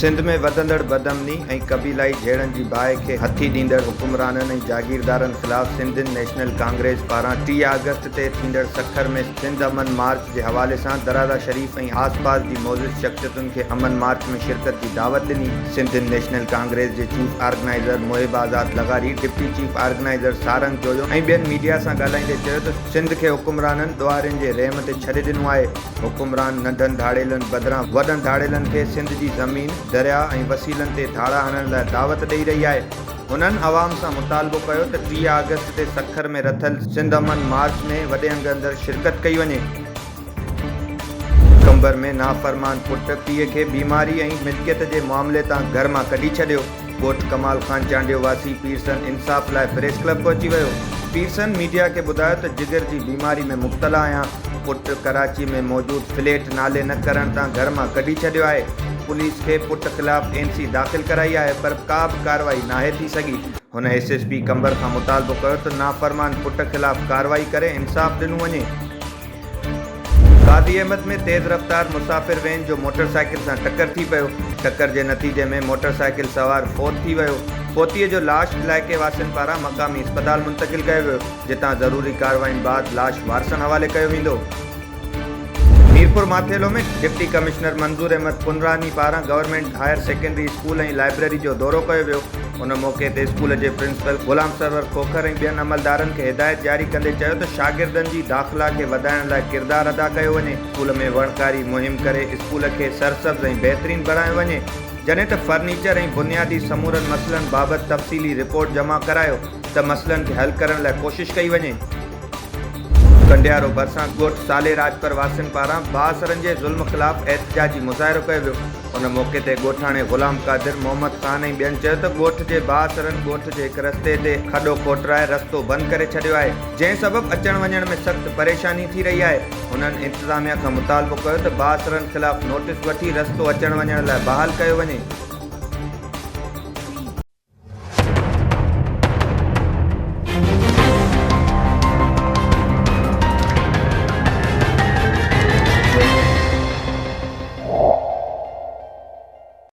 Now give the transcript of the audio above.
सिंध में वधंदड़ बदअमनी ऐं क़बीलाई झेड़नि जी बाहि खे हथी ॾींदड़ हुकुमराननि ऐं जागीरदारनि ख़िलाफ़ सिंधियन नेशनल कांग्रेस पारां 30 अगस्त ते थींदड़ सखर में सिंध अमन मार्च जे हवाले सां दरारा शरीफ़ ऐं आसपास जी मौजूद शख़्सियतुनि खे अमन मार्च में शिरकत की दावत ॾिनी। सिंधियन नेशनल कांग्रेस जे चीफ ऑर्गेनाइज़र मुहिब आज़ाद लगारी, डिप्टी चीफ ऑर्गेनाइज़र सारंग जोयो ऐं ॿियनि मीडिया सां ॻाल्हाईंदे चयो त सिंध खे हुकुमराननि ॾुआरियुनि जे रहम ते छॾे ॾिनो आहे। हुकुमरान नंढनि धाड़ेलनि बदिरां वॾनि धाड़ेलनि खे सिंध जी ज़मीन, दरिया ऐं वसीलनि ते धाड़ा हणण लाइ दावत ॾेई रही आहे। हुननि अवाम सां मुतालबो कयो त 30 अगस्त ते सखर में रथियल सिंध अमन मार्च में वॾे अंग अंदरि शिरकत कई वञे। कंबर में नाफ़रमान पुट पीउ खे बीमारी ऐं मिल्कियत जे मामले तां घर मां कढी छॾियो। ॻोठ कमाल खान चांडियो वासी पीरसन इंसाफ़ लाइ प्रेस क्लब पहुची वियो। पीरसन मीडिया खे ॿुधायो त जिगर जी बीमारी में मुब्तला आहियां। पुट कराची में मौजूद फ्लैट नाले न करण तां घर मां कढी छॾियो आहे। पुलिस खे पुट ख़िलाफ़ एनसी दाख़िल कराई आहे, पर का बि कार्रवाई नाहे थी सघी। हुन एसएसपी कंबर खां मुतालबो कयो त नाफ़रमान पुट ख़िलाफ़ कार्रवाई करे इंसाफ़ ॾिनो वञे। गाज़ी अहमद में तेज़ रफ़्तार मुसाफ़िर वैन जो मोटरसाइकिल सां टक्कर थी पियो। टक्कर जे नतीजे में मोटरसाइकिल सवार फोत थी वियो। फोतीअ जो लाश इलाइक़े वासियुनि पारां मक़ामी अस्पताल मुंतक़िल कयो वियो, जितां ज़रूरी कार्रवाइनि बाद लाश वारसनि हवाले कयो वेंदो। मीरपुर माथेलो में डिप्टी कमिश्नर मंज़ूर अहमद पुनरानी पारां गवर्नमेंट हायर सेकेंडरी स्कूल ऐं लाइब्रेरी जो दौरो कयो वियो। उन मौक़े ते स्कूल जे प्रिंसिपल ग़ुलाम सरवर खोखर ऐं ॿियनि अमलदारनि खे हिदायत जारी कंदे चयो त शागिर्दनि जी दाख़िला खे वधाइण लाइ किरदारु अदा कयो वञे। स्कूल में वणकारी मुहिम करे स्कूल खे सरसब्ज़ ऐं बहितरीन बणायो वञे, जॾहिं त फर्नीचर ऐं बुनियादी समूरनि मसइलनि बाबति तफ़सीली रिपोर्ट जमा करायो त मसइलनि खे हल करण लाइ कोशिश कई वञे। कंडियारो भरिसां ॻोठ साले राजपर वासियुनि पारां बासरनि जे ज़ुल्म ख़िलाफ़ एहतजाजी मुज़ाहिरो कयो वियो। उन मौक़े ते ॻोठाणे ग़ुलाम कादिर, मोहम्मद ख़ान ऐं ॿियनि चयो त ॻोठ जे बासरनि ॻोठ जे हिक रस्ते ते खॾो खोटराए रस्तो बंदि करे छॾियो आहे, जंहिं सबबि अचण वञण में सख़्तु परेशानी थी रही आहे। हुननि इंतिज़ामिया खां मुतालबो कयो त बासरनि ख़िलाफ़ नोटिस वठी रस्तो अचण वञण लाइ बहाल कयो वञे।